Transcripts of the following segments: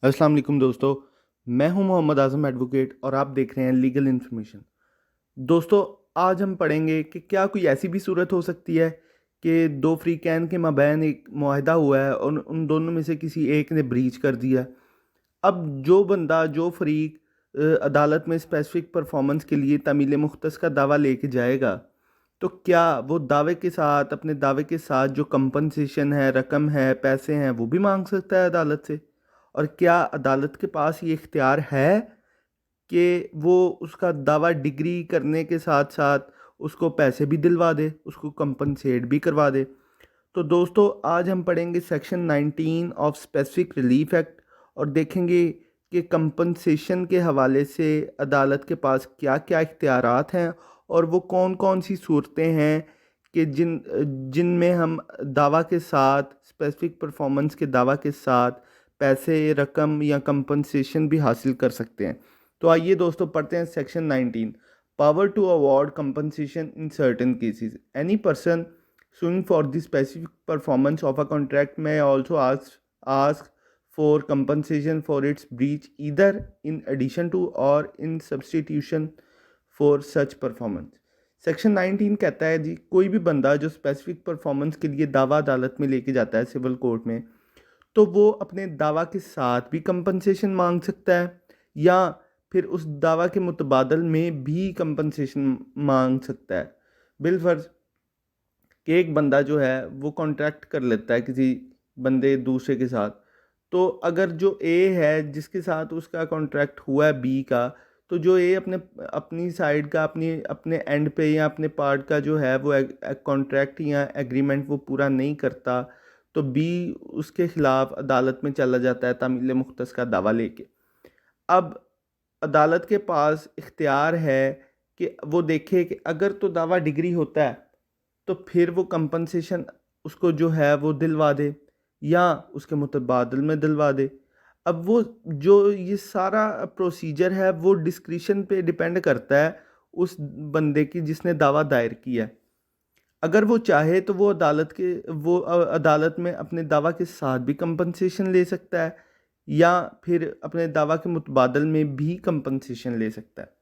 अस्सलाम वालेकुम दोस्तों। मैं हूं मोहम्मद आज़म एडवोकेट और आप देख रहे हैं लीगल इन्फॉर्मेशन। दोस्तों, आज हम पढ़ेंगे कि क्या कोई ऐसी भी सूरत हो सकती है कि दो फ्रीकैन के माबैन एक मुआहदा हुआ है और उन दोनों में से किसी एक ने ब्रीच कर दिया। अब जो फरीक अदालत में स्पेसिफिक परफॉर्मेंस के लिए तामील मुख्तस का दावा लेके जाएगा, तो क्या वो अपने दावे के साथ जो कंपनसेशन है, रकम है, पैसे हैं, वो भी मांग सकता है अदालत से? और क्या अदालत के पास ये इख्तियार है कि वो उसका दावा डिग्री करने के साथ साथ उसको पैसे भी दिलवा दे, उसको कंपनसेट भी करवा दे? तो दोस्तों, आज हम पढ़ेंगे section 19 of specific relief act और देखेंगे कि कंपनसेशन के हवाले से अदालत के पास क्या क्या इख्तियारात हैं और वो कौन कौन सी सूरतें हैं कि जिनमें हम दावा के साथ, स्पेसिफिक परफॉर्मेंस के दावा के साथ पैसे, रकम या कंपनसेशन भी हासिल कर सकते हैं। तो आइए दोस्तों, पढ़ते हैं section 19। Power to award compensation in certain cases, any person suing for the specific performance of a contract may also ask for compensation for its breach, either in addition to or in substitution for such performance। Section 19 कहता है जी, कोई भी बंदा जो specific performance के लिए दावा अदालत में लेके जाता है सिविल कोर्ट में, तो वो अपने दावा के साथ भी कंपनसेशन मांग सकता है या फिर उस दावा के मुतबादल में भी कंपनसेशन मांग सकता है। बिलफर्ज कि एक बंदा जो है वो कॉन्ट्रैक्ट कर लेता है किसी बंदे दूसरे के साथ, तो अगर जो ए है जिसके साथ उसका कॉन्ट्रैक्ट हुआ है बी का, तो जो ए अपने अपनी साइड का, अपने एंड पे या अपने पार्ट का जो है वो कॉन्ट्रैक्ट या एग्रीमेंट वो पूरा नहीं करता, तो बी उसके ख़िलाफ़ अदालत में चला जाता है तामील मुख्तस का दावा लेके। अब अदालत के पास इख्तियार है कि वो देखे कि अगर तो दावा डिग्री होता है तो फिर वो कंपनसेशन उसको जो है वो दिलवा दे या उसके मुतबादल में दिलवा दे। अब वो जो ये सारा प्रोसीजर है वो डिस्क्रिशन पे डिपेंड करता है उस बंदे की जिसने दावा दायर किया है। अगर वो चाहे तो वो अदालत में अपने दावा के साथ भी कंपनसेशन ले सकता है या फिर अपने दावा के मुतबादल में भी कंपनसेशन ले सकता है।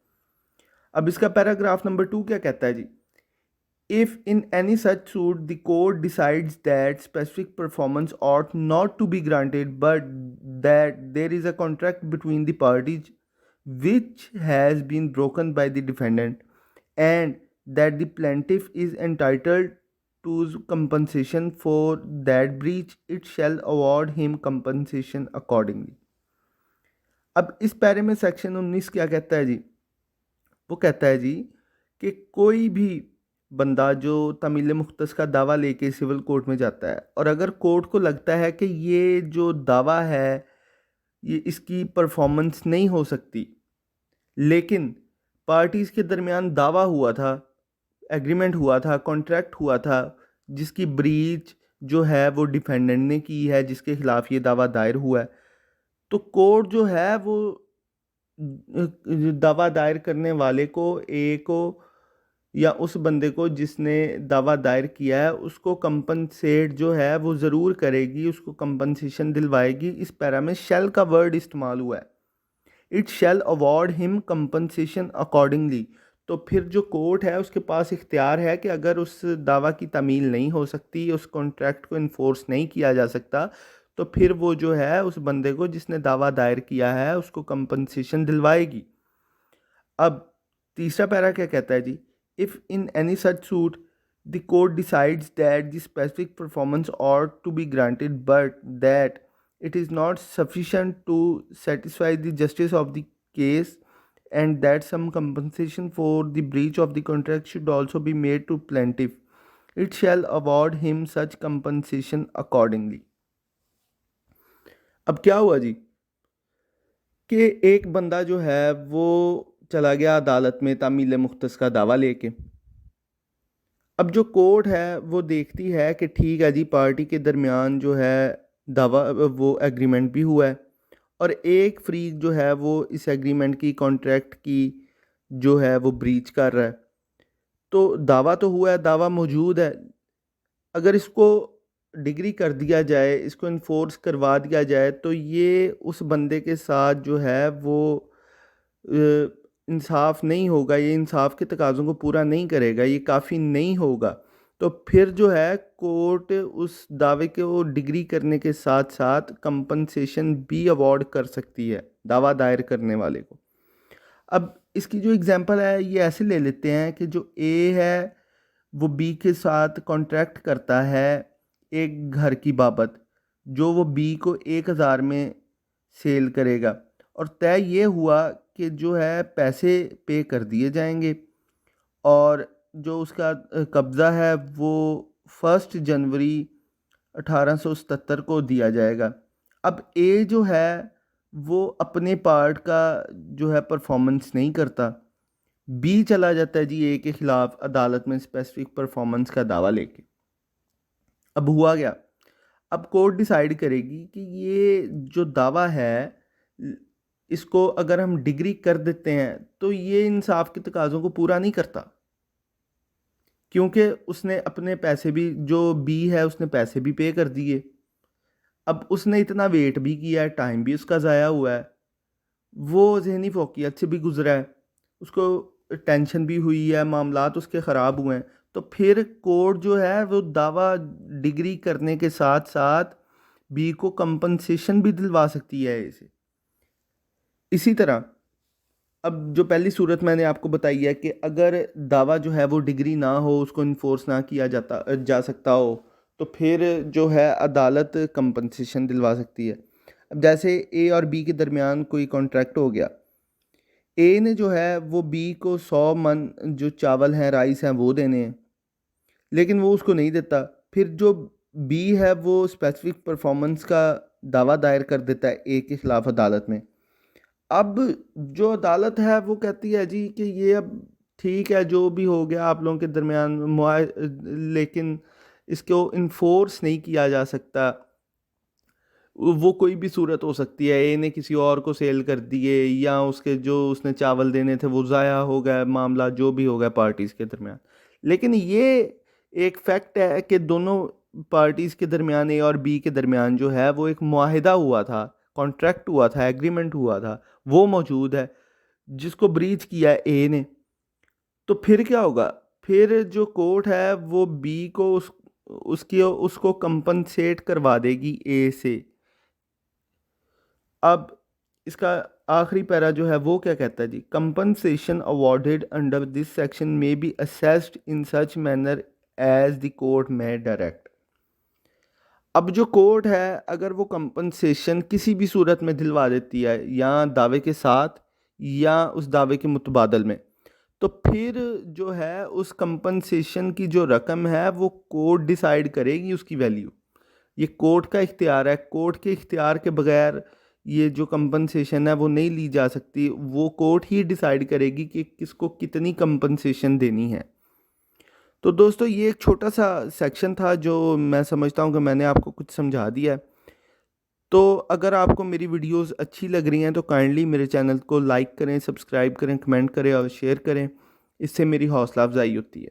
अब इसका पैराग्राफ नंबर 2 क्या कहता है जी? If in any such suit the court decides that specific performance ought not to be granted, but that there is a contract between the parties which has been broken by the defendant, and that the plaintiff is entitled to compensation for that breach, it shall award him compensation accordingly। अब इस पैरे में section 19 क्या कहता है जी? वो कहता है जी कि कोई भी बंदा जो तामील मुख्तस का दावा लेके सिविल कोर्ट में जाता है और अगर कोर्ट को लगता है कि ये जो दावा है ये इसकी परफॉर्मेंस नहीं हो सकती, लेकिन पार्टीज़ के दरमियान दावा हुआ था, एग्रीमेंट हुआ था, कॉन्ट्रैक्ट हुआ था, जिसकी ब्रीच जो है वो डिफेंडेंट ने की है, जिसके खिलाफ ये दावा दायर हुआ है, तो कोर्ट जो है वो दावा दायर करने वाले को, ए को या उस बंदे को जिसने दावा दायर किया है उसको कंपनसेट जो है वो ज़रूर करेगी, उसको कंपनसेशन दिलवाएगी। इस पैरा में शेल का वर्ड इस्तेमाल हुआ है, it shall award him compensation accordingly. तो फिर जो कोर्ट है उसके पास इख्तियार है कि अगर उस दावा की तामील नहीं हो सकती, उस कॉन्ट्रैक्ट को इन्फोर्स नहीं किया जा सकता, तो फिर वो जो है उस बंदे को जिसने दावा दायर किया है उसको कंपनसेशन दिलवाएगी। अब तीसरा पैरा क्या कहता है जी? If in any such suit the court decides that the specific performance ought to be granted but that it is not sufficient to satisfy the justice of the case, and that some compensation for the breach of the contract should also be made to plaintiff, it shall award him such compensation accordingly। अब क्या हुआ जी कि एक बंदा जो है वो चला गया अदालत में तामील मुख्तस का दावा लेके। अब जो कोर्ट है वो देखती है कि ठीक है जी, पार्टी के दरमियान जो है दावा वो एग्रीमेंट भी हुआ है और एक फ्रीक जो है वो इस एग्रीमेंट की, कॉन्ट्रैक्ट की जो है वो ब्रीच कर रहा है। तो दावा तो हुआ है, दावा मौजूद है। अगर इसको डिग्री कर दिया जाए, इसको इन्फोर्स करवा दिया जाए, तो ये उस बंदे के साथ जो है वो इंसाफ नहीं होगा, ये इंसाफ के तकाज़ों को पूरा नहीं करेगा, ये काफ़ी नहीं होगा। तो फिर जो है कोर्ट उस दावे के वो डिग्री करने के साथ साथ कंपनसेशन भी अवॉर्ड कर सकती है दावा दायर करने वाले को। अब इसकी जो एग्जांपल है ये ऐसे ले लेते हैं कि जो ए है वो बी के साथ कॉन्ट्रैक्ट करता है एक घर की बाबत, जो वो बी को 1,000 में सेल करेगा, और तय ये हुआ कि जो है पैसे पे कर दिए जाएंगे और जो उसका कब्ज़ा है वो 1 जनवरी 1877 को दिया जाएगा। अब ए जो है वो अपने पार्ट का जो है परफॉर्मेंस नहीं करता, बी चला जाता है जी ए के ख़िलाफ़ अदालत में स्पेसिफिक परफॉर्मेंस का दावा लेके। अब हुआ क्या, अब कोर्ट डिसाइड करेगी कि ये जो दावा है इसको अगर हम डिग्री कर देते हैं तो ये इंसाफ के तकाज़ों को पूरा नहीं करता, क्योंकि उसने अपने पैसे भी, जो बी है उसने पैसे भी पे कर दिए, अब उसने इतना वेट भी किया है, टाइम भी उसका ज़ाया हुआ है, वो जहनी फोकियत से भी गुजरा है, उसको टेंशन भी हुई है, मामलात उसके ख़राब हुए हैं, तो फिर कोर्ट जो है वो दावा डिग्री करने के साथ साथ बी को कंपनसेशन भी दिलवा सकती है इसे। इसी तरह अब जो पहली सूरत मैंने आपको बताई है कि अगर दावा जो है वो डिग्री ना हो, उसको इन्फोर्स ना किया जा सकता हो, तो फिर जो है अदालत कंपनसेशन दिलवा सकती है। अब जैसे ए और बी के दरमियान कोई कॉन्ट्रैक्ट हो गया, ए ने जो है वो बी को 100 मन जो चावल हैं, राइस हैं, वो देने हैं, लेकिन वो उसको नहीं देता। फिर जो बी है वो स्पेसिफिक परफॉर्मेंस का दावा दायर कर देता है ए के ख़िलाफ़ अदालत में। अब जो अदालत है वो कहती है जी कि ये अब ठीक है, जो भी हो गया आप लोगों के दरमियान लेकिन इसको इन्फोर्स नहीं किया जा सकता। वो कोई भी सूरत हो सकती है, ए ने किसी और को सेल कर दिए या उसके जो उसने चावल देने थे वो ज़ाया हो गया, मामला जो भी हो गया पार्टीज़ के दरमियान। लेकिन ये एक फैक्ट है कि दोनों पार्टीज़ के दरमियान, ए और बी के दरमियान जो है वो एक मुआहिदा हुआ था, कॉन्ट्रैक्ट हुआ था, एग्रीमेंट हुआ था, वो मौजूद है, जिसको ब्रीच किया है ए ने। तो फिर क्या होगा, फिर जो कोर्ट है वो बी को उसको कंपनसेट करवा देगी ए से। अब इसका आखिरी पैरा जो है वो क्या कहता है जी, compensation awarded under this section may be assessed in such manner as the court may direct. अब जो कोर्ट है अगर वो कंपनसेशन किसी भी सूरत में दिलवा देती है, या दावे के साथ या उस दावे के मुतबादल में, तो फिर जो है उस कंपनसेशन की जो रकम है वो कोर्ट डिसाइड करेगी उसकी वैल्यू। ये कोर्ट का इख्तियार है, कोर्ट के इख्तियार के बगैर ये जो कंपनसेशन है वो नहीं ली जा सकती, वो कोर्ट ही डिसाइड करेगी कि किसको कितनी कंपनसेशन देनी है। तो दोस्तों ये एक छोटा सा सेक्शन था जो मैं समझता हूँ कि मैंने आपको कुछ समझा दिया है। तो अगर आपको मेरी वीडियोस अच्छी लग रही हैं तो काइंडली मेरे चैनल को लाइक करें, सब्सक्राइब करें, कमेंट करें और शेयर करें, इससे मेरी हौसला अफजाई होती है।